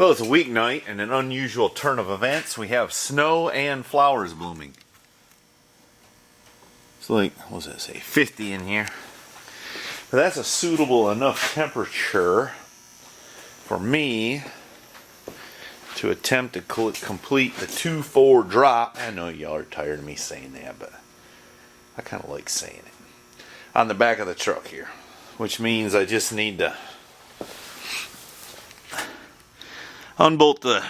Well, it's a weeknight and an unusual turn of events. We have snow and flowers blooming. It's like, what does that say, 50 in here. But that's a suitable enough temperature for me to attempt to complete the 2-4 drop. I know y'all are tired of me saying that, but I kind of like saying it. On the back of the truck here. Which means I just need to unbolt the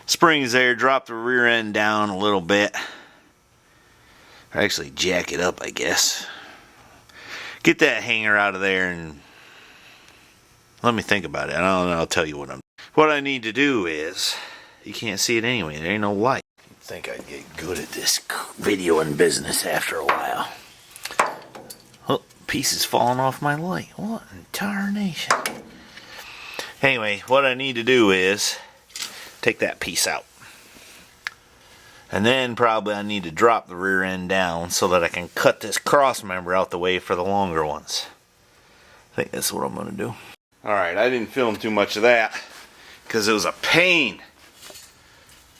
springs there, drop the rear end down a little bit. Or actually jack it up, I guess. Get that hanger out of there and let me think about it. I don't know, I'll tell you what I need to do is, you can't see it anyway, there ain't no light. I think I'd get good at this videoing business after a while. Oh, pieces falling off my light. What in tarnation? Anyway, what I need to do is take that piece out. And then probably I need to drop the rear end down so that I can cut this cross member out the way for the longer ones. I think that's what I'm going to do. Alright, I didn't film too much of that because it was a pain.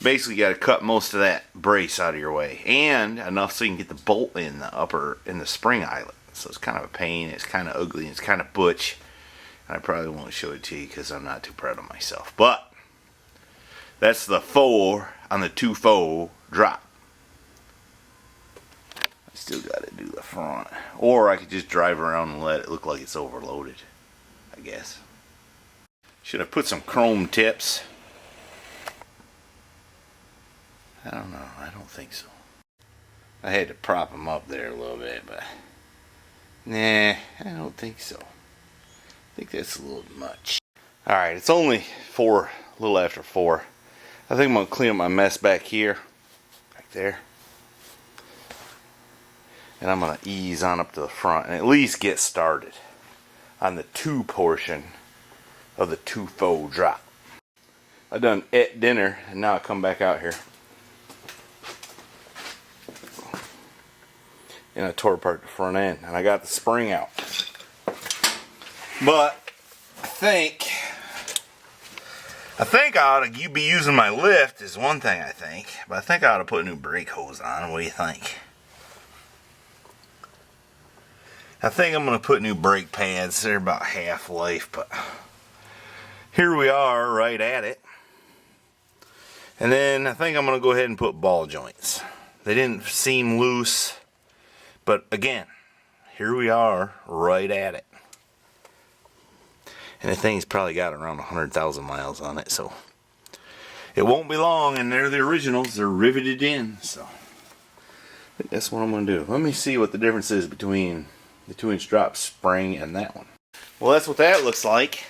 Basically, you got to cut most of that brace out of your way. And enough so you can get the bolt in the spring eyelet. So it's kind of a pain, it's kind of ugly, it's kind of butch. I probably won't show it to you because I'm not too proud of myself. But that's the 4 on the 2-4 drop. I still got to do the front. Or I could just drive around and let it look like it's overloaded, I guess. Should I put some chrome tips? I don't know. I don't think so. I had to prop them up there a little bit, but nah, I don't think so. I think that's a little much. Alright, it's only 4, a little after 4. I think I'm going to clean up my mess back here. Back there. And I'm going to ease on up to the front and at least get started on the 2 portion of the 2-4 drop. I done ate dinner and now I come back out here. And I tore apart the front end and I got the spring out. But I think I ought to be using my lift is one thing I think. But I think I ought to put a new brake hose on. What do you think? I think I'm going to put new brake pads. They're about half life, but here we are right at it. And then I think I'm going to go ahead and put ball joints. They didn't seem loose, but again, here we are right at it. And the thing's probably got around 100,000 miles on it, so it won't be long, and they're the originals. They're riveted in, so I think that's what I'm going to do. Let me see what the difference is between the 2-inch drop spring and that one. Well, that's what that looks like.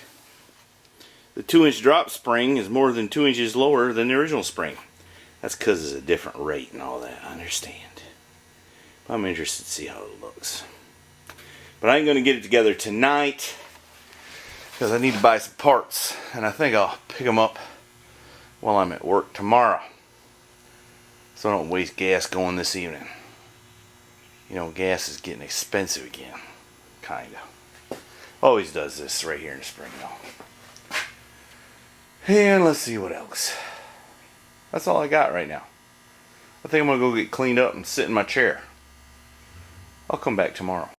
The 2-inch drop spring is more than 2 inches lower than the original spring. That's because it's a different rate and all that, I understand. But I'm interested to see how it looks. But I ain't going to get it together tonight, because I need to buy some parts, and I think I'll pick them up while I'm at work tomorrow, so I don't waste gas going this evening. You know, gas is getting expensive again, kinda. Always does this right here in the spring though. And let's see what else. That's all I got right now. I think I'm gonna go get cleaned up and sit in my chair. I'll come back tomorrow.